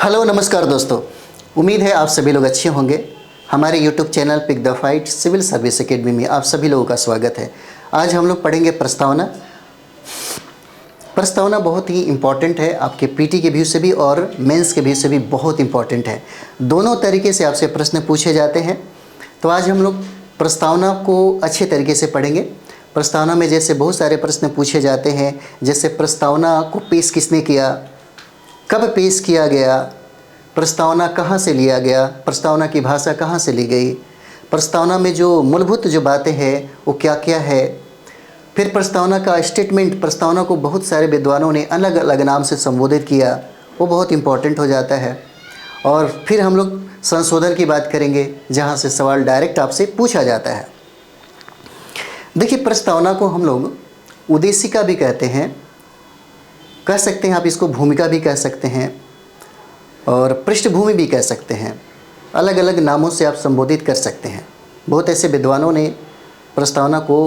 Hello नमस्कार दोस्तों, उम्मीद है आप सभी लोग अच्छे होंगे। हमारे YouTube channel pick the fight civil service academy में आप सभी लोगों का स्वागत है। आज हम लोग पढ़ेंगे प्रस्तावना। प्रस्तावना बहुत ही इम्पॉर्टेंट है, आपके पीटी के व्यू से भी और मेंस के व्यू से भी बहुत इम्पॉर्टेंट है। दोनों तरीके से आपसे प्रश्न पूछे जाते हैं। तो आज हम लोग प्रस्तावना को अच्छे तरीके से पढ़ेंगे। प्रस्तावना में जैसे बहुत सारे प्रश्न पूछे जाते हैं, जैसे प्रस्तावना को पेश किसने किया, कब पेश किया गया, प्रस्तावना कहाँ से लिया गया, प्रस्तावना की भाषा कहाँ से ली गई, प्रस्तावना में जो मूलभूत जो बातें हैं वो क्या क्या है, फिर प्रस्तावना का स्टेटमेंट, प्रस्तावना को बहुत सारे विद्वानों ने अलग अलग नाम से संबोधित किया, वो बहुत इम्पोर्टेंट हो जाता है। और फिर हम लोग संशोधन की बात करेंगे, जहाँ से सवाल डायरेक्ट आपसे पूछा जाता है। देखिए, प्रस्तावना को हम लोग उद्देशिका भी कहते हैं, कह सकते हैं, आप इसको भूमिका भी कह सकते हैं और पृष्ठभूमि भी कह सकते हैं। अलग अलग नामों से आप संबोधित कर सकते हैं। बहुत ऐसे विद्वानों ने प्रस्तावना को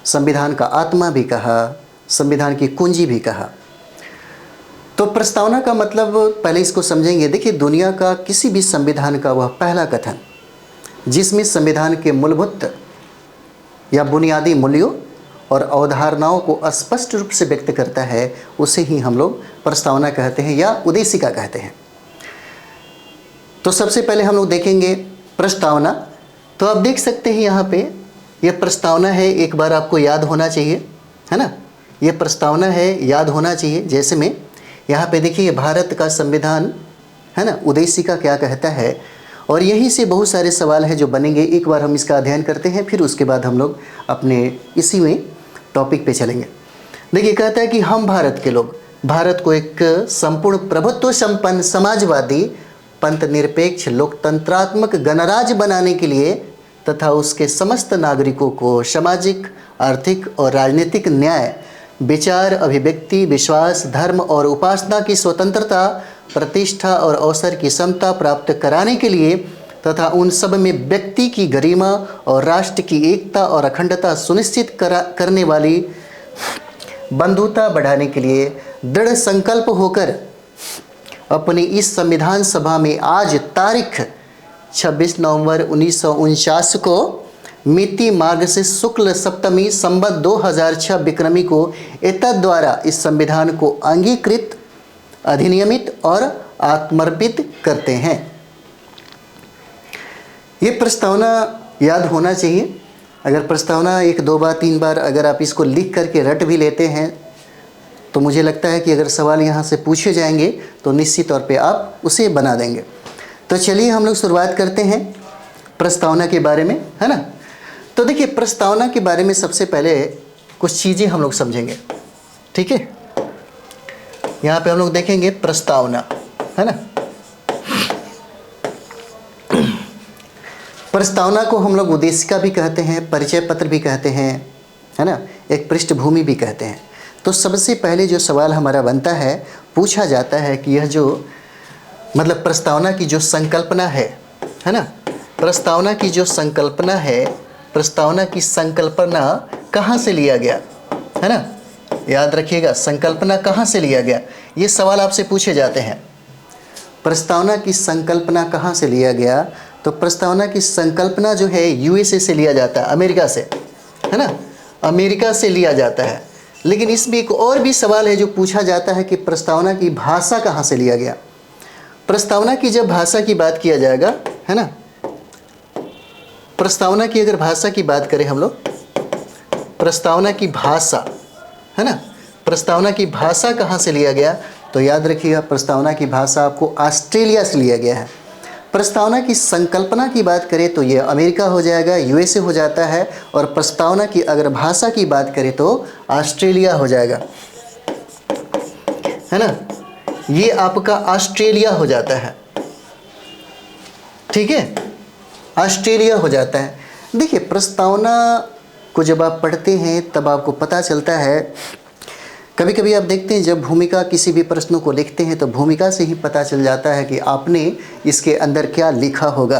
संविधान का आत्मा भी कहा, संविधान की कुंजी भी कहा। तो प्रस्तावना का मतलब पहले इसको समझेंगे। देखिए, दुनिया का किसी भी संविधान का वह पहला कथन जिसमें संविधान के मूलभूत या बुनियादी मूल्यों और अवधारणाओं को स्पष्ट रूप से व्यक्त करता है, उसे ही हम लोग प्रस्तावना कहते हैं या उद्देशिका कहते हैं। तो सबसे पहले हम लोग देखेंगे प्रस्तावना। तो आप देख सकते हैं यहाँ पे यह प्रस्तावना है, एक बार आपको याद होना चाहिए, है ना। यह प्रस्तावना है, याद होना चाहिए। जैसे में यहाँ पे देखिए, भारत का संविधान है ना, उद्देशिका क्या कहता है, और यहीं से बहुत सारे सवाल हैं जो बनेंगे। एक बार हम इसका अध्ययन करते हैं, फिर उसके बाद हम लोग अपने इसी में टॉपिक पे चलेंगे। देखिए, कहता है कि हम भारत के लोग भारत को एक संपूर्ण प्रभुत्व संपन्न समाजवादी पंथ निरपेक्ष लोकतंत्रात्मक गणराज्य बनाने के लिए तथा उसके समस्त नागरिकों को सामाजिक, आर्थिक और राजनीतिक न्याय, विचार, अभिव्यक्ति, विश्वास, धर्म और उपासना की स्वतंत्रता, प्रतिष्ठा और अवसर की समता प्राप्त कराने के लिए तथा उन सब में व्यक्ति की गरिमा और राष्ट्र की एकता और अखंडता सुनिश्चित करने वाली बंधुता बढ़ाने के लिए दृढ़ संकल्प होकर अपनी इस संविधान सभा में आज तारीख 26 नवंबर 1949 को मिति मार्ग से शुक्ल सप्तमी संवत 2006 विक्रमी को एतद् द्वारा इस संविधान को अंगीकृत, अधिनियमित और आत्मर्पित करते हैं। ये प्रस्तावना याद होना चाहिए। अगर प्रस्तावना 1, 2 बार, 3 बार अगर आप इसको लिख करके रट भी लेते हैं तो मुझे लगता है कि अगर सवाल यहाँ से पूछे जाएंगे तो निश्चित तौर पे आप उसे बना देंगे। तो चलिए हम लोग शुरुआत करते हैं प्रस्तावना के बारे में, है ना। तो देखिए, प्रस्तावना के बारे में सबसे पहले कुछ चीज़ें हम लोग समझेंगे, ठीक है। यहाँ पे हम लोग देखेंगे प्रस्तावना, है ना। प्रस्तावना को हम लोग उद्देशिका भी कहते हैं, परिचय पत्र भी कहते हैं, है ना, एक पृष्ठभूमि भी कहते हैं। तो सबसे पहले जो सवाल हमारा बनता है, पूछा जाता है कि यह जो मतलब प्रस्तावना की जो संकल्पना है ना, प्रस्तावना की जो संकल्पना है, प्रस्तावना की संकल्पना कहाँ से लिया गया, है ना। याद रखिएगा, संकल्पना कहाँ से लिया गया, ये सवाल आपसे पूछे जाते हैं। प्रस्तावना की संकल्पना कहाँ से लिया गया, तो प्रस्तावना की संकल्पना जो है यूएसए से लिया जाता है, अमेरिका से, है ना, अमेरिका से लिया जाता है। लेकिन इसमें एक और भी सवाल है जो पूछा जाता है कि प्रस्तावना की भाषा कहाँ से लिया गया। प्रस्तावना की जब भाषा की बात किया जाएगा, है ना, प्रस्तावना की अगर भाषा की बात करें हम लोग, प्रस्तावना की भाषा, है ना, प्रस्तावना की भाषा कहाँ से लिया गया, तो याद रखिएगा, प्रस्तावना की भाषा आपको ऑस्ट्रेलिया से लिया गया है। प्रस्तावना की संकल्पना की बात करें तो ये अमेरिका हो जाएगा, यूएसए हो जाता है। और प्रस्तावना की अगर भाषा की बात करें तो ऑस्ट्रेलिया हो जाएगा, है ना, ये आपका ऑस्ट्रेलिया हो जाता है, ठीक है, ऑस्ट्रेलिया हो जाता है। देखिए, प्रस्तावना को जब आप पढ़ते हैं तब आपको पता चलता है, कभी कभी आप देखते हैं जब भूमिका किसी भी प्रश्नों को लिखते हैं तो भूमिका से ही पता चल जाता है कि आपने इसके अंदर क्या लिखा होगा।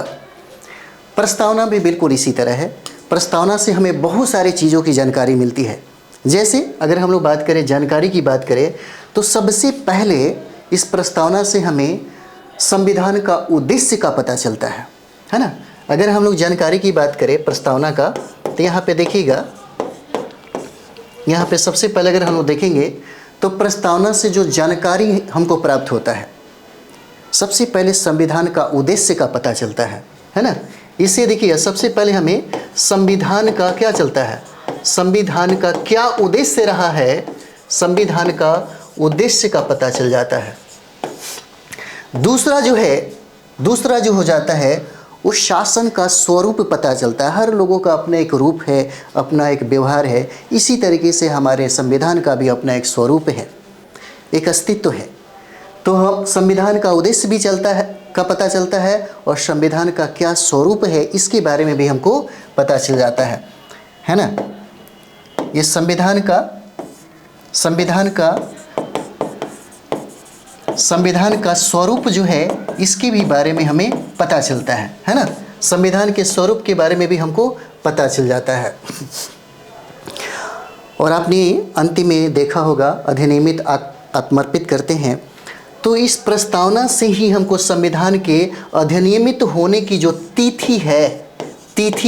प्रस्तावना भी बिल्कुल इसी तरह है। प्रस्तावना से हमें बहुत सारी चीज़ों की जानकारी मिलती है। जैसे अगर हम लोग बात करें, जानकारी की बात करें, तो सबसे पहले इस प्रस्तावना से हमें संविधान का उद्देश्य का पता चलता है ना। अगर हम लोग जानकारी की बात करें प्रस्तावना का, तो यहाँ पे देखिएगा, यहाँ पे सबसे पहले अगर हम लोग देखेंगे तो प्रस्तावना से जो जानकारी हमको प्राप्त होता है, सबसे पहले संविधान का उद्देश्य का पता चलता है ना। इसे देखिए, सबसे पहले हमें संविधान का क्या चलता है, संविधान का क्या उद्देश्य रहा है, संविधान का उद्देश्य का पता चल जाता है। दूसरा जो हो जाता है, उस शासन का स्वरूप पता चलता है। हर लोगों का अपना एक रूप है, अपना एक व्यवहार है। इसी तरीके से हमारे संविधान का भी अपना एक स्वरूप है, एक अस्तित्व है। तो हम संविधान का उद्देश्य भी पता चलता है और संविधान का क्या स्वरूप है इसके बारे में भी हमको पता चल जाता है ना। ये संविधान का स्वरूप जो है इसके भी बारे में हमें पता चलता है ना। संविधान के स्वरूप के बारे में भी हमको पता चल जाता है। और आपने अंतिम में देखा होगा, अधिनियमित आत्मर्पित करते हैं, तो इस प्रस्तावना से ही हमको संविधान के अधिनियमित होने की जो तिथि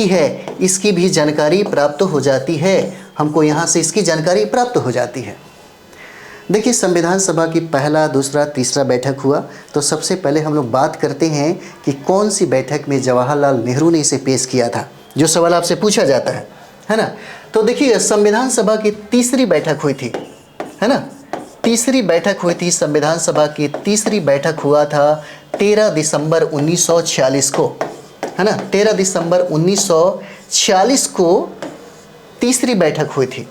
है इसकी भी जानकारी प्राप्त हो जाती है। हमको यहाँ से इसकी जानकारी प्राप्त हो जाती है। देखिए, संविधान सभा की पहला, दूसरा, तीसरा बैठक हुआ, तो सबसे पहले हम लोग बात करते हैं कि कौन सी बैठक में जवाहरलाल नेहरू ने इसे पेश किया था, जो सवाल आपसे पूछा जाता है ना। तो देखिए, संविधान सभा की तीसरी बैठक हुई थी, है ना। तीसरी बैठक हुई थी, संविधान सभा की तीसरी बैठक हुआ था 13 दिसंबर 1946 को, है ना। 13 दिसंबर 1946 को तीसरी बैठक हुई थी।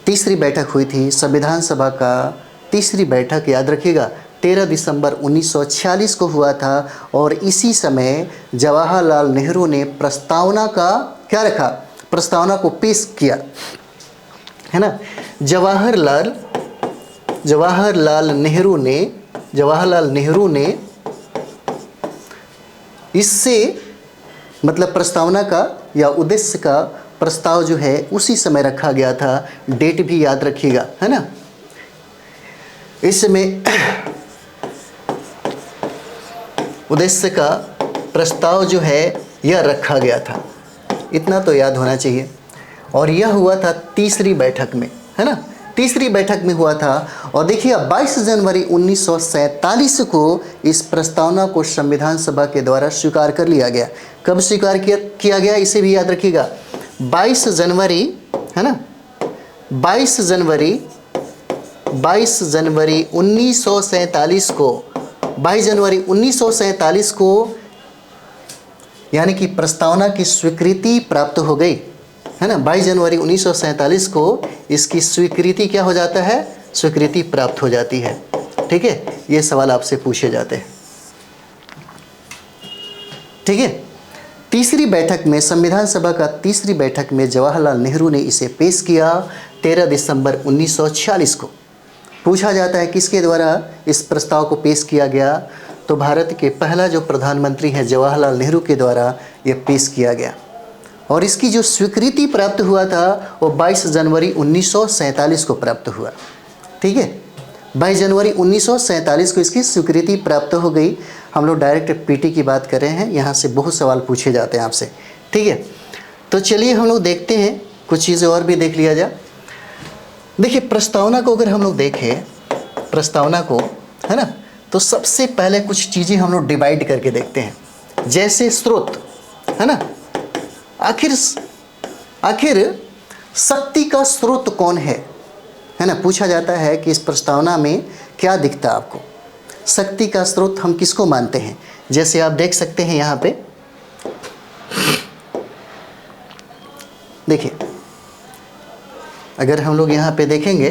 तीसरी बैठक हुई थी संविधान सभा का, तीसरी बैठक याद रखिएगा 13 दिसंबर 1946 को हुआ था। और इसी समय जवाहरलाल नेहरू ने प्रस्तावना का क्या रखा, प्रस्तावना को पेश किया, है ना। जवाहरलाल नेहरू ने इससे मतलब प्रस्तावना का या उद्देश्य का प्रस्ताव जो है उसी समय रखा गया था। डेट भी याद रखिएगा, है ना। इस समय उद्देश्य का प्रस्ताव जो है यह रखा गया था, इतना तो याद होना चाहिए। और यह हुआ था तीसरी बैठक में, है ना, तीसरी बैठक में हुआ था। और देखिए, 22 जनवरी 1947 को इस प्रस्तावना को संविधान सभा के द्वारा स्वीकार कर लिया गया। कब स्वीकार किया गया इसे भी याद रखिएगा, 22 जनवरी, है ना, 22 जनवरी 1947 को, 22 जनवरी 1947 को यानी कि प्रस्तावना की स्वीकृति प्राप्त हो गई, है ना। 22 जनवरी 1947 को इसकी स्वीकृति क्या हो जाता है, स्वीकृति प्राप्त हो जाती है। ठीक है, ये सवाल आपसे पूछे जाते हैं। ठीक है, तीसरी बैठक में, संविधान सभा का तीसरी बैठक में जवाहरलाल नेहरू ने इसे पेश किया 13 दिसंबर 1946 को। पूछा जाता है किसके द्वारा इस प्रस्ताव को पेश किया गया, तो भारत के पहला जो प्रधानमंत्री हैं जवाहरलाल नेहरू के द्वारा यह पेश किया गया। और इसकी जो स्वीकृति प्राप्त हुआ था वो 22 जनवरी 1947 को प्राप्त हुआ। ठीक है, 22 जनवरी 1947 को इसकी स्वीकृति प्राप्त हो गई। हम लोग डायरेक्ट पीटी की बात कर रहे हैं, यहाँ से बहुत सवाल पूछे जाते हैं आपसे। ठीक है, तो चलिए हम लोग देखते हैं, कुछ चीज़ें और भी देख लिया जाए। देखिए, प्रस्तावना को अगर हम लोग देखें, प्रस्तावना को, है ना, तो सबसे पहले कुछ चीज़ें हम लोग डिवाइड करके देखते हैं। जैसे स्रोत, है ना, आखिर शक्ति का स्रोत कौन है ना। पूछा जाता है कि इस प्रस्तावना में क्या दिखता है आपको, शक्ति का स्रोत हम किसको मानते हैं। जैसे आप देख सकते हैं यहाँ पे, देखिए, अगर हम लोग यहाँ पे देखेंगे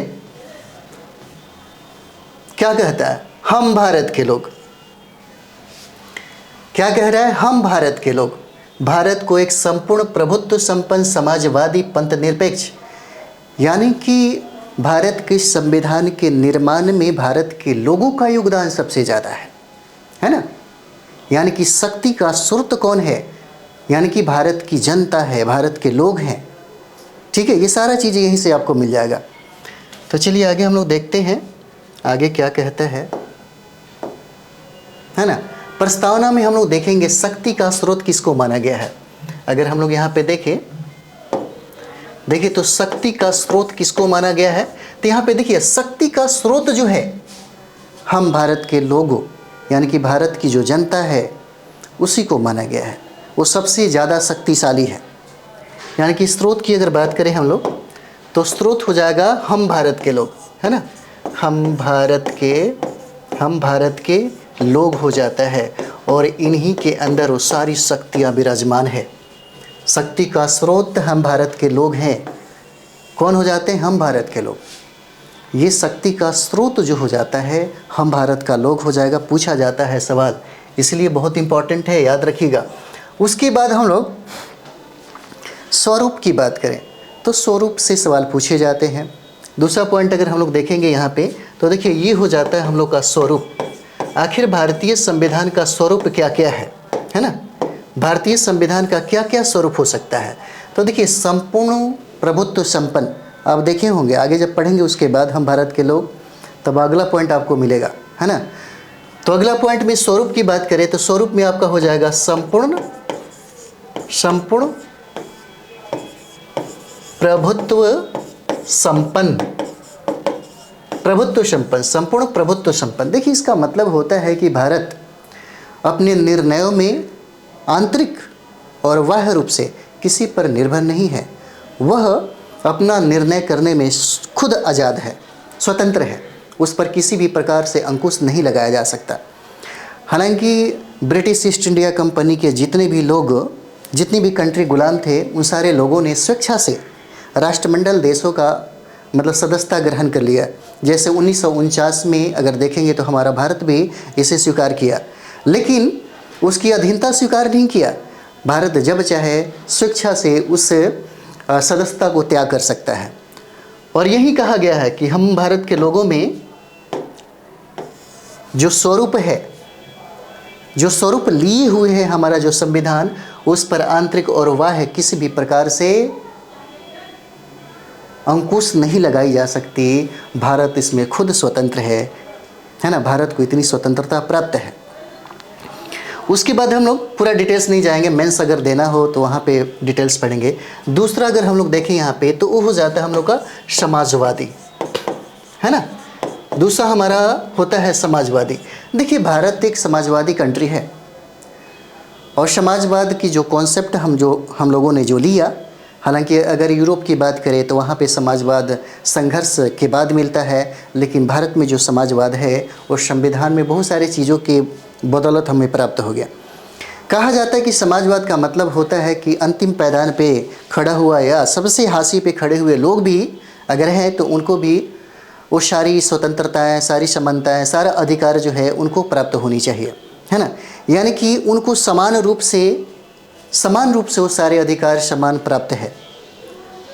क्या कहता है, हम भारत के लोग, क्या कह रहा है, हम भारत के लोग भारत को एक संपूर्ण प्रभुत्व संपन्न समाजवादी पंथ निरपेक्ष, यानी कि भारत के संविधान के निर्माण में भारत के लोगों का योगदान सबसे ज़्यादा है ना। यानी कि शक्ति का स्रोत कौन है, यानी कि भारत की जनता है, भारत के लोग हैं। ठीक है, ये सारा चीज़ें यहीं से आपको मिल जाएगा। तो चलिए आगे हम लोग देखते हैं, आगे क्या कहता है। है ना। प्रस्तावना में हम लोग देखेंगे शक्ति का स्रोत किसको माना गया है। अगर हम लोग यहाँ पे देखिए तो शक्ति का स्रोत किसको माना गया है। तो यहाँ पे देखिए शक्ति का स्रोत जो है हम भारत के लोगों यानी कि भारत की जो जनता है उसी को माना गया है। वो सबसे ज़्यादा शक्तिशाली है। यानी कि स्रोत की अगर बात करें हम लोग तो स्रोत हो जाएगा हम भारत के लोग, है ना। हम भारत के लोग हो जाता है और इन्हीं के अंदर वो सारी शक्तियाँ विराजमान है। शक्ति का स्रोत हम भारत के लोग हैं। कौन हो जाते हैं? हम भारत के लोग। ये शक्ति का स्रोत जो हो जाता है हम भारत का लोग हो जाएगा। पूछा जाता है सवाल, इसलिए बहुत इंपॉर्टेंट है, याद रखिएगा। उसके बाद हम लोग स्वरूप की बात करें तो स्वरूप से सवाल पूछे जाते हैं। दूसरा पॉइंट अगर हम लोग देखेंगे यहाँ पे तो देखिए ये हो जाता है हम लोग का स्वरूप। आखिर भारतीय संविधान का स्वरूप क्या क्या है ना। भारतीय संविधान का क्या क्या स्वरूप हो सकता है। तो देखिए संपूर्ण प्रभुत्व संपन्न, आप देखे होंगे आगे जब पढ़ेंगे उसके बाद हम भारत के लोग, तब अगला पॉइंट आपको मिलेगा, है ना। तो अगला पॉइंट में स्वरूप की बात करें तो स्वरूप में आपका हो जाएगा संपूर्ण प्रभुत्व संपन्न, संपूर्ण प्रभुत्व संपन्न। देखिए इसका मतलब होता है कि भारत अपने निर्णयों में आंतरिक और बाह्य रूप से किसी पर निर्भर नहीं है। वह अपना निर्णय करने में खुद आज़ाद है, स्वतंत्र है। उस पर किसी भी प्रकार से अंकुश नहीं लगाया जा सकता। हालांकि ब्रिटिश ईस्ट इंडिया कंपनी के जितने भी कंट्री गुलाम थे, उन सारे लोगों ने स्वेच्छा से राष्ट्रमंडल देशों का मतलब सदस्यता ग्रहण कर लिया। जैसे 1949 में अगर देखेंगे तो हमारा भारत भी इसे स्वीकार किया, लेकिन उसकी अधीनता स्वीकार नहीं किया। भारत जब चाहे स्वेच्छा से उस सदस्यता को त्याग कर सकता है। और यही कहा गया है कि हम भारत के लोगों में जो स्वरूप है, जो स्वरूप लिए हुए है हमारा जो संविधान, उस पर आंतरिक और बाह्य किसी भी प्रकार से अंकुश नहीं लगाई जा सकती। भारत इसमें खुद स्वतंत्र है ना। भारत को इतनी स्वतंत्रता प्राप्त है। उसके बाद हम लोग पूरा डिटेल्स नहीं जाएंगे, मेंस अगर देना हो तो वहाँ पे डिटेल्स पढ़ेंगे। दूसरा अगर हम लोग देखें यहाँ पे तो वो हो जाता है हम लोग का समाजवादी, है ना। दूसरा हमारा होता है समाजवादी। देखिए भारत एक समाजवादी कंट्री है और समाजवाद की जो कॉन्सेप्ट हम लोगों ने जो लिया, हालांकि अगर यूरोप की बात करें तो वहाँ पे समाजवाद संघर्ष के बाद मिलता है, लेकिन भारत में जो समाजवाद है वो संविधान में बहुत सारी चीज़ों के बदौलत हमें प्राप्त हो गया। कहा जाता है कि समाजवाद का मतलब होता है कि अंतिम पायदान पे खड़ा हुआ या सबसे हाशिए पे खड़े हुए लोग भी अगर हैं तो उनको भी वो सारी स्वतंत्रताएँ, सारी समानताएँ, सारा अधिकार जो है उनको प्राप्त होनी चाहिए, है ना। यानी कि उनको समान रूप से वो सारे अधिकार समान प्राप्त है।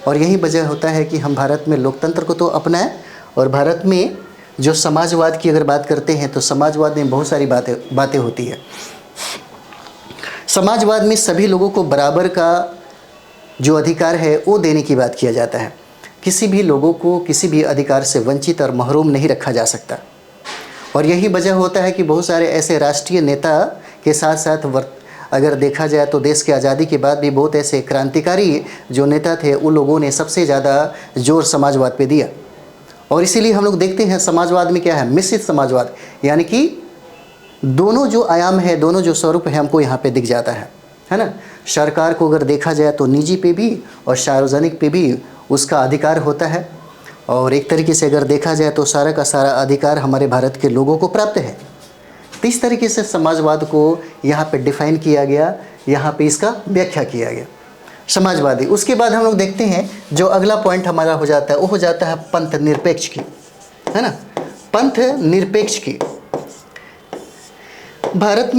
और यही वजह होता है कि हम भारत में लोकतंत्र को तो अपनाएं। और भारत में जो समाजवाद की अगर बात करते हैं तो समाजवाद में बहुत सारी बातें होती है। समाजवाद में सभी लोगों को बराबर का जो अधिकार है वो देने की बात किया जाता है। किसी भी लोगों को किसी भी अधिकार से वंचित और महरूम नहीं रखा जा सकता। और यही वजह होता है कि बहुत सारे ऐसे राष्ट्रीय नेता के साथ साथ अगर देखा जाए तो देश की आज़ादी के बाद भी बहुत ऐसे क्रांतिकारी जो नेता थे, उन लोगों ने सबसे ज़्यादा जोर समाजवाद पे दिया। और इसीलिए हम लोग देखते हैं समाजवाद में क्या है, मिश्रित समाजवाद, यानी कि दोनों जो आयाम है, दोनों जो स्वरूप है हमको यहाँ पे दिख जाता है ना। सरकार को अगर देखा जाए तो निजी पे भी और सार्वजनिक पे भी उसका अधिकार होता है। और एक तरीके से अगर देखा जाए तो सारा का सारा अधिकार हमारे भारत के लोगों को प्राप्त है। तो इस तरीके से समाजवाद को यहाँ पे डिफाइन किया गया, यहाँ पे इसका व्याख्या किया गया, समाजवादी। उसके बाद हम लोग देखते हैं जो अगला पॉइंट हमारा हो जाता है वो हो जाता है पंथ निरपेक्ष की, है ना। पंथ निरपेक्ष की भारत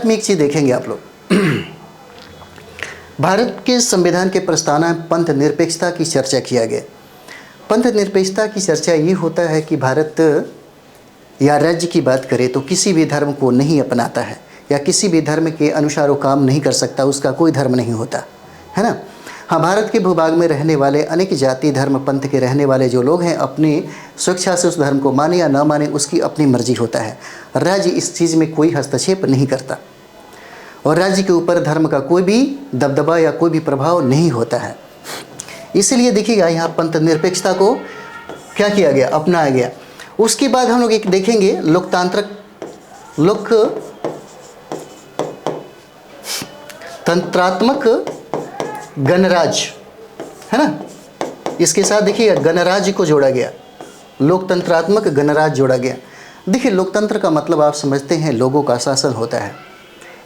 में एक चीज़ देखेंगे आप लोग भारत के संविधान के प्रस्तावना में पंथ निरपेक्षता की चर्चा किया गया। पंथ निरपेक्षता की चर्चा ये होता है कि भारत या राज्य की बात करें तो किसी भी धर्म को नहीं अपनाता है या किसी भी धर्म के अनुसार वो काम नहीं कर सकता, उसका कोई धर्म नहीं होता, है ना। हाँ, भारत के भूभाग में रहने वाले अनेक जाति धर्म पंथ के रहने वाले जो लोग हैं अपनी स्वेच्छा से उस धर्म को माने या ना माने उसकी अपनी मर्जी होता है। राज्य इस चीज़ में कोई हस्तक्षेप नहीं करता और राज्य के ऊपर धर्म का कोई भी दबदबा या कोई भी प्रभाव नहीं होता है। इसीलिए देखिएगा यहाँ पंथ निरपेक्षता को क्या किया गया, अपनाया गया। उसके बाद हम लोग एक देखेंगे तंत्रात्मक गणराज्य, है ना। इसके साथ देखिए गणराज्य को जोड़ा गया, लोकतंत्रात्मक गणराज्य जोड़ा गया। देखिए लोकतंत्र का मतलब आप समझते हैं लोगों का शासन होता है।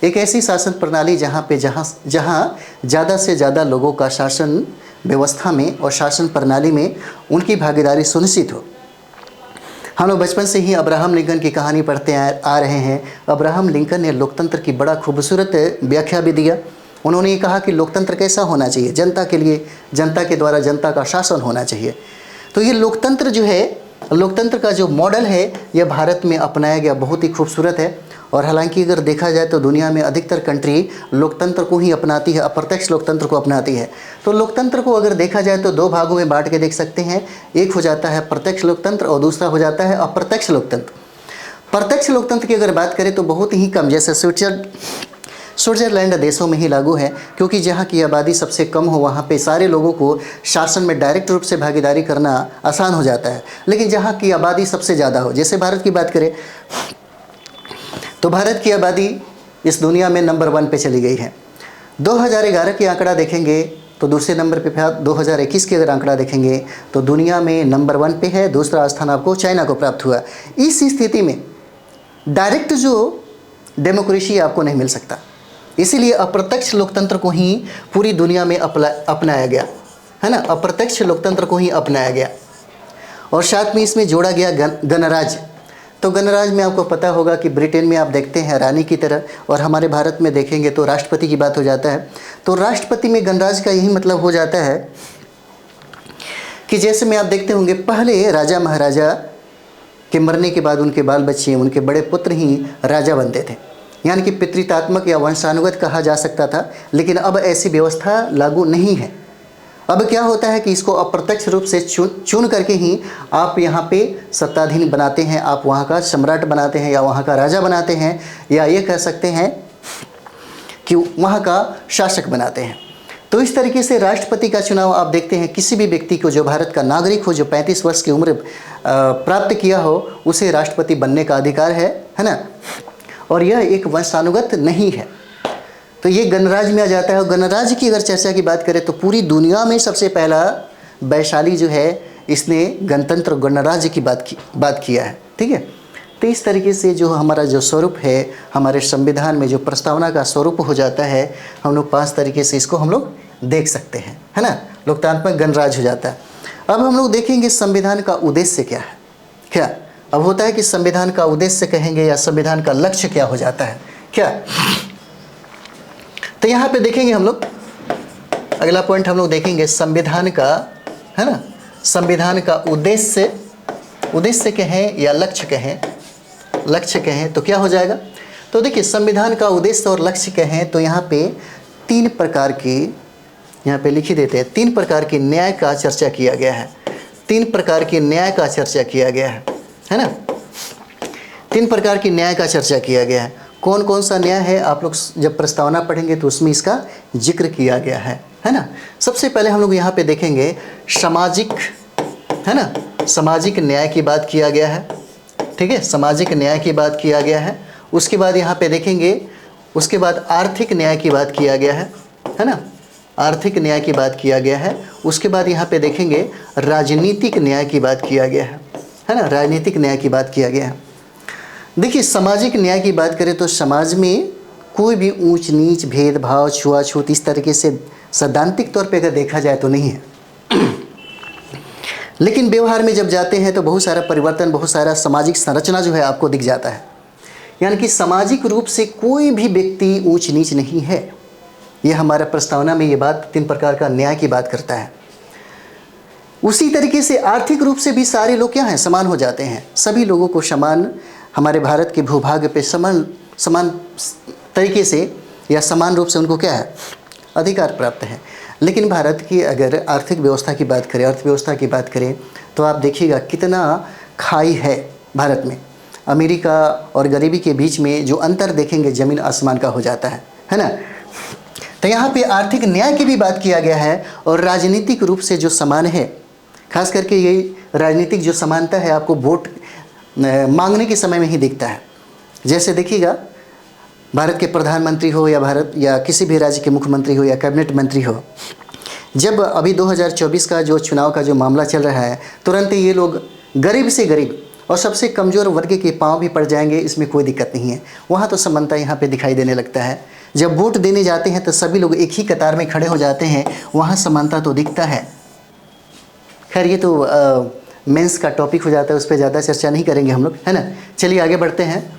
एक ऐसी शासन प्रणाली जहाँ ज़्यादा से ज़्यादा लोगों का शासन व्यवस्था में और शासन प्रणाली में उनकी भागीदारी सुनिश्चित हो। हम लोग बचपन से ही अब्राहम लिंकन की कहानी पढ़ते आ रहे हैं। अब्राहम लिंकन ने लोकतंत्र की बड़ा खूबसूरत व्याख्या भी दिया। उन्होंने ये कहा कि लोकतंत्र कैसा होना चाहिए, जनता के लिए, जनता के द्वारा जनता का शासन होना चाहिए। तो ये लोकतंत्र जो है, लोकतंत्र का जो मॉडल है यह भारत में अपनाया गया, बहुत ही खूबसूरत है। और हालांकि अगर देखा जाए तो दुनिया में अधिकतर कंट्री लोकतंत्र को ही अपनाती है, अप्रत्यक्ष लोकतंत्र को अपनाती है। तो लोकतंत्र को अगर देखा जाए तो दो भागों में बांट के देख सकते हैं। एक हो जाता है प्रत्यक्ष लोकतंत्र और दूसरा हो जाता है अप्रत्यक्ष लोकतंत्र। प्रत्यक्ष लोकतंत्र की अगर बात करें तो बहुत ही कम, जैसे स्विट्जरलैंड देशों में ही लागू है, क्योंकि जहाँ की आबादी सबसे कम हो वहाँ पे सारे लोगों को शासन में डायरेक्ट रूप से भागीदारी करना आसान हो जाता है। लेकिन जहाँ की आबादी सबसे ज़्यादा हो, जैसे भारत की बात करें तो भारत की आबादी इस दुनिया में नंबर 1 पे चली गई है। 2011 की आंकड़ा देखेंगे तो दूसरे नंबर पे 2021 के अगर आंकड़ा देखेंगे तो दुनिया में नंबर 1 पे है, दूसरा स्थान आपको चाइना को प्राप्त हुआ। इस स्थिति में डायरेक्ट जो डेमोक्रेसी आपको नहीं मिल सकता, इसीलिए अप्रत्यक्ष लोकतंत्र को ही पूरी दुनिया में अपनाया गया, है ना। अप्रत्यक्ष लोकतंत्र को ही अपनाया गया और साथ में इसमें जोड़ा गया गणराज्य। तो गणराज्य में आपको पता होगा कि ब्रिटेन में आप देखते हैं रानी की तरह, और हमारे भारत में देखेंगे तो राष्ट्रपति की बात हो जाता है। तो राष्ट्रपति में गणराज्य का यही मतलब हो जाता है कि जैसे में आप देखते होंगे पहले राजा महाराजा के मरने के बाद उनके बाल बच्चे, उनके बड़े पुत्र ही राजा बनते थे, यानी कि पितृतात्मक या वंशानुगत कहा जा सकता था। लेकिन अब ऐसी व्यवस्था लागू नहीं है। अब क्या होता है कि इसको अप्रत्यक्ष रूप से चुन करके ही आप यहाँ पे सत्ताधीन बनाते हैं, आप वहाँ का सम्राट बनाते हैं या वहाँ का राजा बनाते हैं, या ये कह सकते हैं कि वहाँ का शासक बनाते हैं। तो इस तरीके से राष्ट्रपति का चुनाव आप देखते हैं, किसी भी व्यक्ति को जो भारत का नागरिक हो, जो 35 वर्ष की उम्र प्राप्त किया हो, उसे राष्ट्रपति बनने का अधिकार है ना। और यह एक वंशानुगत नहीं है। तो ये गणराज्य में आ जाता है। और गणराज्य की अगर चर्चा की बात करें तो पूरी दुनिया में सबसे पहला वैशाली जो है इसने गणतंत्र गणराज्य की बात किया है, ठीक है। तो इस तरीके से जो हमारा जो स्वरूप है, हमारे संविधान में जो प्रस्तावना का स्वरूप हो जाता है, हम लोग 5 तरीके से इसको हम लोग देख सकते हैं, है ना। लोकतांत्रिक गणराज्य हो जाता है। अब हम लोग देखेंगे संविधान का उद्देश्य क्या है। क्या अब होता है कि संविधान का उद्देश्य कहेंगे या संविधान का लक्ष्य क्या हो जाता है क्या। तो यहाँ पे देखेंगे हम लोग, अगला पॉइंट हम लोग देखेंगे संविधान का, है ना, संविधान का उद्देश्य कहें या लक्ष्य कहें तो क्या हो जाएगा। तो देखिए संविधान का उद्देश्य और लक्ष्य कहें तो यहाँ पे 3 प्रकार की, यहाँ पे लिख ही देते हैं, 3 प्रकार के न्याय का चर्चा किया गया है। 3 प्रकार के न्याय का चर्चा किया गया है ना। 3 प्रकार की न्याय का चर्चा किया गया है। कौन कौन सा न्याय है, आप लोग जब प्रस्तावना पढ़ेंगे तो उसमें इसका जिक्र किया गया है ना। सबसे पहले हम लोग यहाँ पे देखेंगे सामाजिक, है ना, सामाजिक न्याय की बात किया गया है, ठीक है, सामाजिक न्याय की बात किया गया है। उसके बाद यहाँ पे देखेंगे, उसके बाद आर्थिक न्याय की बात किया गया है ना, आर्थिक न्याय की बात किया गया है। उसके बाद यहाँ पे देखेंगे राजनीतिक न्याय की बात किया गया है ना, राजनीतिक न्याय की बात किया गया है। देखिए सामाजिक न्याय की बात करें तो समाज में कोई भी ऊंच नीच, भेदभाव, छुआछूत इस तरीके से सैद्धांतिक तौर पे अगर देखा जाए तो नहीं है। लेकिन व्यवहार में जब जाते हैं तो बहुत सारा परिवर्तन, बहुत सारा सामाजिक संरचना जो है आपको दिख जाता है। यानी कि सामाजिक रूप से कोई भी व्यक्ति ऊंच नीच नहीं है। यह हमारा प्रस्तावना में ये बात 3 प्रकार का न्याय की बात करता है। उसी तरीके से आर्थिक रूप से भी सारे लोग क्या हैं, समान हो जाते हैं। सभी लोगों को समान, हमारे भारत के भूभाग पे समान तरीके से या समान रूप से उनको क्या है, अधिकार प्राप्त है। लेकिन भारत की अगर आर्थिक व्यवस्था की बात करें, अर्थव्यवस्था की बात करें, तो आप देखिएगा कितना खाई है भारत में। अमेरिका और गरीबी के बीच में जो अंतर देखेंगे ज़मीन आसमान का हो जाता है ना। तो यहाँ पे आर्थिक न्याय की भी बात किया गया है और राजनीतिक रूप से जो समान है, खास करके यही राजनीतिक जो समानता है आपको वोट मांगने के समय में ही दिखता है। जैसे देखिएगा भारत के प्रधानमंत्री हो या भारत या किसी भी राज्य के मुख्यमंत्री हो या कैबिनेट मंत्री हो, जब अभी 2024 का जो चुनाव का जो मामला चल रहा है, तुरंत ही ये लोग गरीब से गरीब और सबसे कमज़ोर वर्ग के पांव भी पड़ जाएंगे, इसमें कोई दिक्कत नहीं है। वहाँ तो समानता यहाँ पे दिखाई देने लगता है। जब वोट देने जाते हैं तो सभी लोग एक ही कतार में खड़े हो जाते हैं, वहाँ समानता तो दिखता है। खैर ये तो मेंस का टॉपिक हो जाता है, उस पर ज़्यादा चर्चा नहीं करेंगे हम लोग, है ना। चलिए आगे बढ़ते हैं।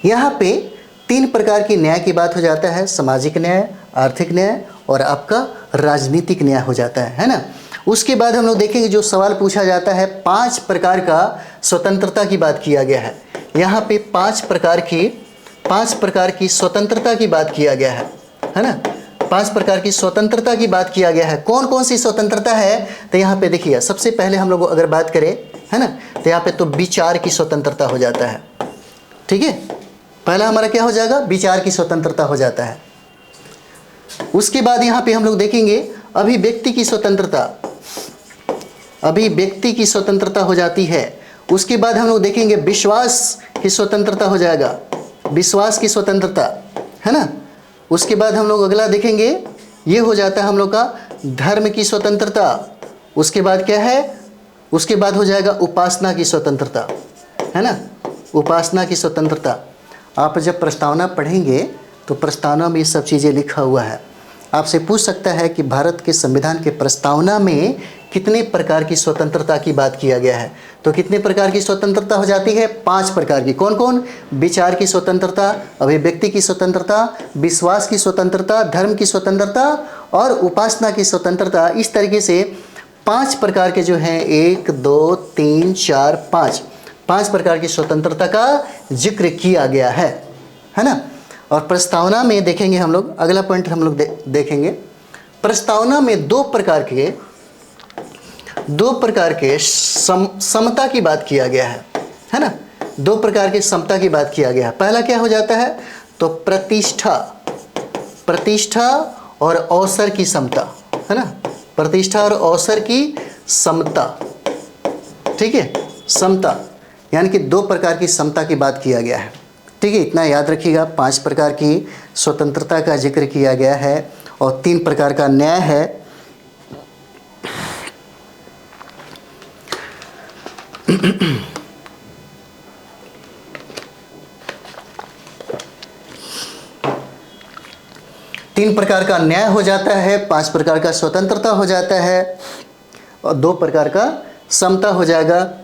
यहाँ पे 3 प्रकार की न्याय की बात हो जाता है, सामाजिक न्याय, आर्थिक न्याय और आपका राजनीतिक न्याय हो जाता है ना। उसके बाद हम लोग देखेंगे जो सवाल पूछा जाता है, 5 प्रकार का स्वतंत्रता की बात किया गया है। यहाँ पे 5 प्रकार की स्वतंत्रता की बात किया गया है ना। 5 प्रकार की स्वतंत्रता की बात किया गया है। कौन कौन सी स्वतंत्रता है, तो यहाँ पे देखिए सबसे पहले हम लोग अगर बात करें, है ना, तो यहाँ पे तो विचार की स्वतंत्रता हो जाता है। ठीक है, पहला हमारा क्या हो जाएगा, विचार की स्वतंत्रता हो जाता है। उसके बाद यहाँ पे हम लोग देखेंगे अभिव्यक्ति की स्वतंत्रता, अभिव्यक्ति की स्वतंत्रता हो जाती है। उसके बाद हम लोग देखेंगे विश्वास की स्वतंत्रता हो जाएगा, विश्वास की स्वतंत्रता, है ना। उसके बाद हम लोग अगला देखेंगे, ये हो जाता है हम लोग का धर्म की स्वतंत्रता। उसके बाद क्या है, उसके बाद हो जाएगा उपासना की स्वतंत्रता, है ना, उपासना की स्वतंत्रता। आप जब प्रस्तावना पढ़ेंगे तो प्रस्तावना में ये सब चीज़ें लिखा हुआ है। आपसे पूछ सकता है कि भारत के संविधान के प्रस्तावना में कितने प्रकार की स्वतंत्रता की बात किया गया है, तो कितने प्रकार की स्वतंत्रता हो जाती है, 5 प्रकार की। कौन कौन, विचार की स्वतंत्रता, अभिव्यक्ति की स्वतंत्रता, विश्वास की स्वतंत्रता, धर्म की स्वतंत्रता और उपासना की स्वतंत्रता। इस तरीके से 5 प्रकार के जो हैं, 1 2 3 4 5 प्रकार की स्वतंत्रता का जिक्र किया गया है ना। और प्रस्तावना में देखेंगे हम लोग, अगला पॉइंट हम लोग देखेंगे, प्रस्तावना में 2 प्रकार के समता की बात किया गया है ना। 2 प्रकार के समता की बात किया गया है। पहला क्या हो जाता है, तो प्रतिष्ठा और अवसर की समता, है ना, प्रतिष्ठा और अवसर की समता। ठीक है, समता यानी कि 2 प्रकार की समता की बात किया गया है। ठीक है, इतना याद रखिएगा। 5 प्रकार की स्वतंत्रता का जिक्र किया गया है और 3 प्रकार का न्याय है। तीन प्रकार का न्याय हो जाता है, 5 प्रकार का स्वतंत्रता हो जाता है और 2 प्रकार का समता हो जाएगा।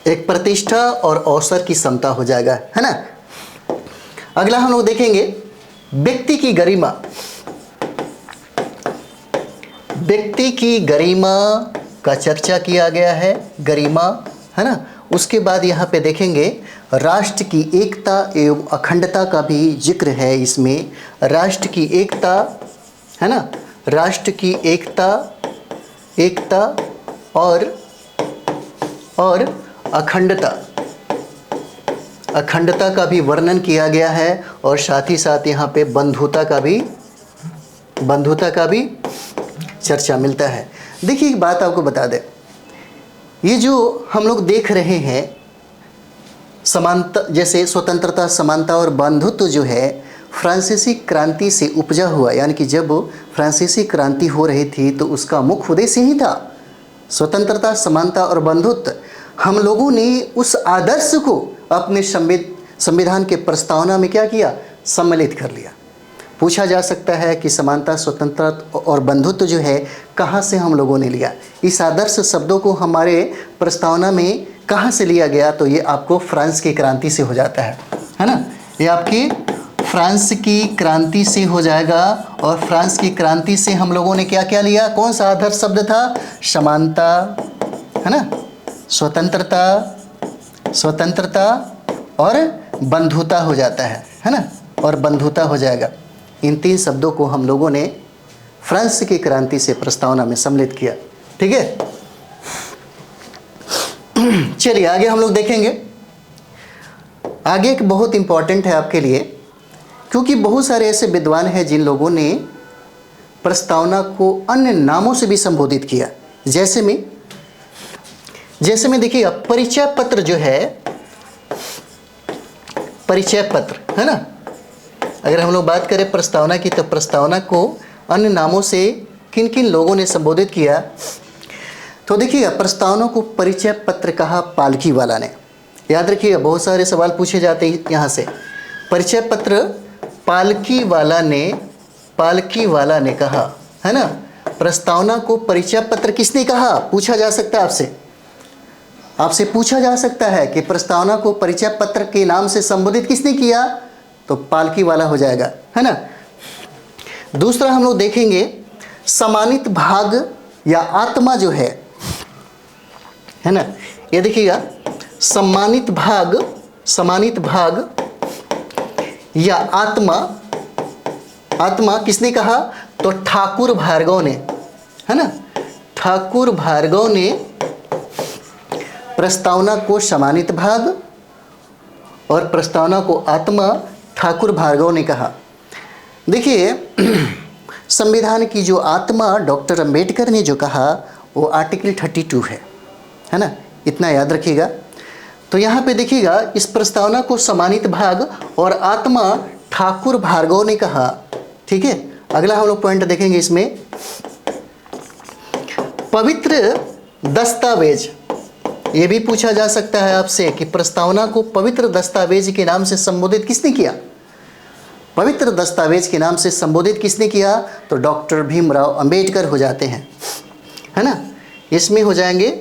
एक प्रतिष्ठा और अवसर की समता हो जाएगा, है ना। अगला हम लोग देखेंगे व्यक्ति की गरिमा। व्यक्ति की गरिमा का चर्चा किया गया है, गरिमा, है ना। उसके बाद यहाँ पे देखेंगे राष्ट्र की एकता एवं अखंडता का भी जिक्र है इसमें। राष्ट्र की एकता, है ना, राष्ट्र की एकता और अखंडता का भी वर्णन किया गया है और साथ ही साथ यहाँ पे बंधुता का भी चर्चा मिलता है। देखिए एक बात आपको बता दें, ये जो हम लोग देख रहे हैं समानता, जैसे स्वतंत्रता, समानता और बंधुत्व जो है फ्रांसीसी क्रांति से उपजा हुआ, यानी कि जब फ्रांसीसी क्रांति हो रही थी तो उसका मुख्य उद्देश्य ही था स्वतंत्रता, समानता और बंधुत्व। हम लोगों ने उस आदर्श को अपने संविधान के प्रस्तावना में क्या किया, सम्मिलित कर लिया। पूछा जा सकता है कि समानता, स्वतंत्रता और बंधुत्व जो है कहाँ से हम लोगों ने लिया, इस आदर्श शब्दों को हमारे प्रस्तावना में कहाँ से लिया गया, तो ये आपको फ्रांस की क्रांति से हो जाता है ना। ये आपकी फ्रांस की क्रांति से हो जाएगा और फ्रांस की क्रांति से हम लोगों ने क्या क्या लिया, कौन सा आदर्श शब्द था, समानता, है ना, स्वतंत्रता और बंधुता हो जाता है ना, और बंधुता हो जाएगा। इन 3 शब्दों को हम लोगों ने फ्रांस की क्रांति से प्रस्तावना में सम्मिलित किया। ठीक है, चलिए आगे हम लोग देखेंगे। आगे एक बहुत इंपॉर्टेंट है आपके लिए, क्योंकि बहुत सारे ऐसे विद्वान हैं जिन लोगों ने प्रस्तावना को अन्य नामों से भी संबोधित किया। जैसे में देखिएगा, परिचय पत्र जो है, परिचय पत्र है ना, अगर हम लोग बात करें प्रस्तावना की, तो प्रस्तावना को अन्य नामों से किन किन लोगों ने संबोधित किया। तो देखिएगा, प्रस्तावना को परिचय पत्र कहा पालकी वाला ने। याद रखिएगा, बहुत सारे सवाल पूछे जाते हैं यहाँ से। परिचय पत्र पालकी वाला ने कहा, है ना। प्रस्तावना को परिचय पत्र किसने कहा, पूछा जा सकता है आपसे पूछा जा सकता है कि प्रस्तावना को परिचय पत्र के नाम से संबोधित किसने किया, तो पालकी वाला हो जाएगा, है ना। दूसरा हम लोग देखेंगे, सम्मानित भाग या आत्मा जो है ना, ये देखिएगा, सम्मानित भाग या आत्मा किसने कहा, तो ठाकुर भार्गव ने, है ना। ठाकुर भार्गव ने प्रस्तावना को सम्मानित भाग और प्रस्तावना को आत्मा ठाकुर भार्गव ने कहा। देखिए, संविधान की जो आत्मा डॉक्टर अंबेडकर ने जो कहा वो आर्टिकल 32 है ना, इतना याद रखिएगा। तो यहाँ पे देखिएगा, इस प्रस्तावना को सम्मानित भाग और आत्मा ठाकुर भार्गव ने कहा। ठीक है, अगला हम लोग पॉइंट देखेंगे इसमें, पवित्र दस्तावेज। ये भी पूछा जा सकता है आपसे कि प्रस्तावना को पवित्र दस्तावेज के नाम से संबोधित किसने किया। पवित्र दस्तावेज के नाम से संबोधित किसने किया, तो डॉक्टर भीमराव अंबेडकर हो जाते हैं, है ना। इसमें हो जाएंगे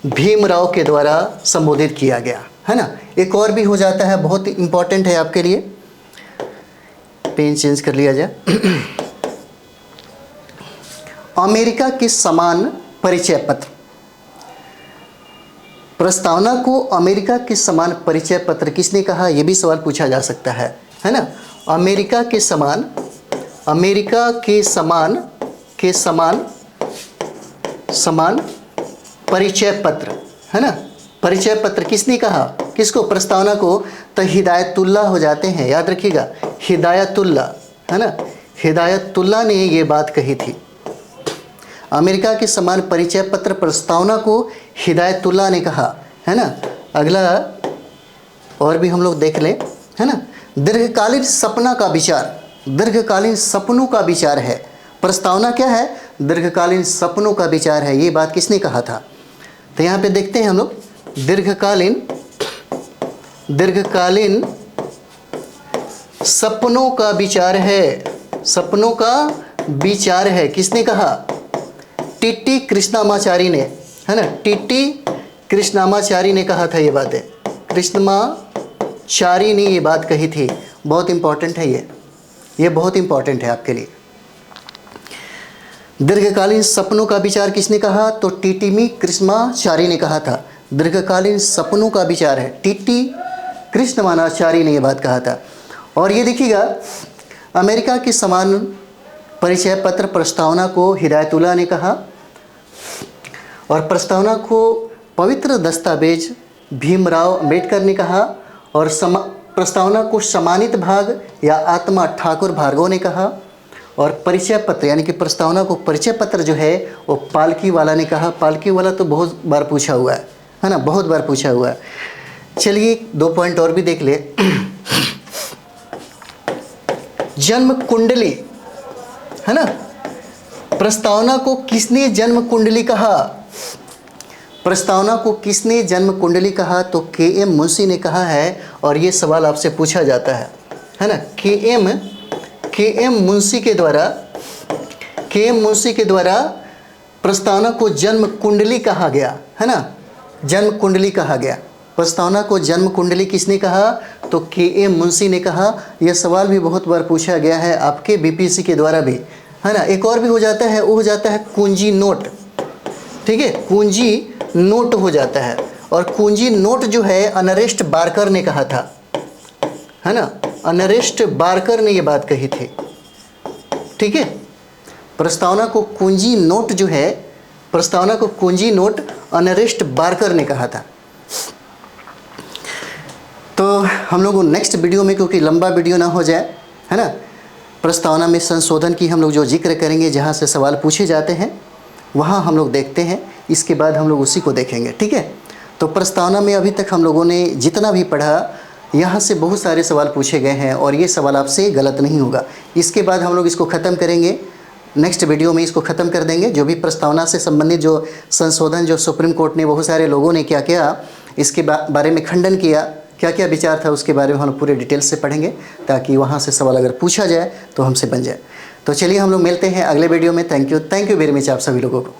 भीमराव के द्वारा संबोधित किया गया, है ना। एक और भी हो जाता है, बहुत इंपॉर्टेंट है आपके लिए, पेन चेंज कर लिया जाए। अमेरिका के समान परिचय पत्र। प्रस्तावना को अमेरिका के समान परिचय पत्र किसने कहा, यह भी सवाल पूछा जा सकता है ना। अमेरिका के समान परिचय पत्र, है ना। परिचय पत्र किसने कहा, किसको, प्रस्तावना को, तो हिदायतुल्लाह हो जाते हैं। याद रखिएगा, हिदायतुल्लाह, है ना। हिदायतुल्लाह ने ये बात कही थी। अमेरिका के समान परिचय पत्र प्रस्तावना को हिदायतुल्लाह ने कहा, है ना। अगला और भी हम लोग देख लें, है ना। दीर्घकालीन सपनों का विचार है। प्रस्तावना क्या है, दीर्घकालीन सपनों का विचार है। ये बात किसने कहा था, तो यहाँ पे देखते हैं हम लोग, दीर्घकालीन सपनों का विचार है, किसने कहा, टीटी कृष्णमाचारी ने, है ना। टीटी कृष्णमाचारी ने कहा था ये बातें, कृष्णमाचारी ने ये बात कही थी। बहुत इंपॉर्टेंट है ये बहुत इंपॉर्टेंट है आपके लिए। दीर्घकालीन सपनों का विचार किसने कहा, तो टीटी कृष्णमाचारी ने कहा था। दीर्घकालीन सपनों का विचार है, टीटी कृष्णमाचारी ने ये बात कहा था। और ये देखिएगा, अमेरिका के समान परिचय पत्र प्रस्तावना को हिदायतुल्लाह ने कहा और प्रस्तावना को पवित्र दस्तावेज भीमराव अंबेडकर ने कहा और प्रस्तावना को सम्मानित भाग या आत्मा ठाकुर भार्गव ने कहा और परिचय पत्र यानी कि प्रस्तावना को परिचय पत्र जो है वो पालकी वाला ने कहा। पालकी वाला तो बहुत बार पूछा हुआ है ना, बहुत बार पूछा हुआ है। चलिए 2 पॉइंट और भी देख ले। जन्म कुंडली, है ना। प्रस्तावना को किसने जन्म कुंडली कहा, प्रस्तावना को किसने जन्म कुंडली कहा, तो के.एम. मुंशी ने कहा है। और ये सवाल आपसे पूछा जाता है ना। के.एम. मुंशी के द्वारा प्रस्तावना को जन्म कुंडली कहा गया, है ना। जन्म कुंडली कहा गया। प्रस्तावना को जन्म कुंडली किसने कहा, तो के.एम. मुंशी ने कहा। यह सवाल भी बहुत बार पूछा गया है आपके बीपीएससी के द्वारा भी, है ना। एक और भी हो जाता है, वो हो जाता है कुंजी नोट। ठीक है, कुंजी नोट हो जाता है। और कुंजी नोट जो है अनरेस्ट बार्कर ने कहा था। है ना, अर्नेस्ट बार्कर ने ये बात कही थी। ठीक है, प्रस्तावना को कुंजी नोट जो है, प्रस्तावना को कुंजी नोट अर्नेस्ट बार्कर ने कहा था। तो हम लोग नेक्स्ट वीडियो में, क्योंकि लंबा वीडियो ना हो जाए, है ना, प्रस्तावना में संशोधन की हम लोग जो जिक्र करेंगे, जहाँ से सवाल पूछे जाते हैं वहाँ हम लोग देखते हैं। इसके बाद हम लोग उसी को देखेंगे। ठीक है, तो प्रस्तावना में अभी तक हम लोगों ने जितना भी पढ़ा, यहाँ से बहुत सारे सवाल पूछे गए हैं और ये सवाल आपसे गलत नहीं होगा। इसके बाद हम लोग इसको ख़त्म करेंगे, नेक्स्ट वीडियो में इसको ख़त्म कर देंगे। जो भी प्रस्तावना से संबंधित जो संशोधन, जो सुप्रीम कोर्ट ने, बहुत सारे लोगों ने क्या किया, इसके बारे में खंडन किया, क्या क्या विचार था, उसके बारे में हम पूरे डिटेल से पढ़ेंगे, ताकि वहाँ से सवाल अगर पूछा जाए तो हमसे बन जाए। तो चलिए हम लोग मिलते हैं अगले वीडियो में। थैंक यू वेरी मच आप सभी लोगों को।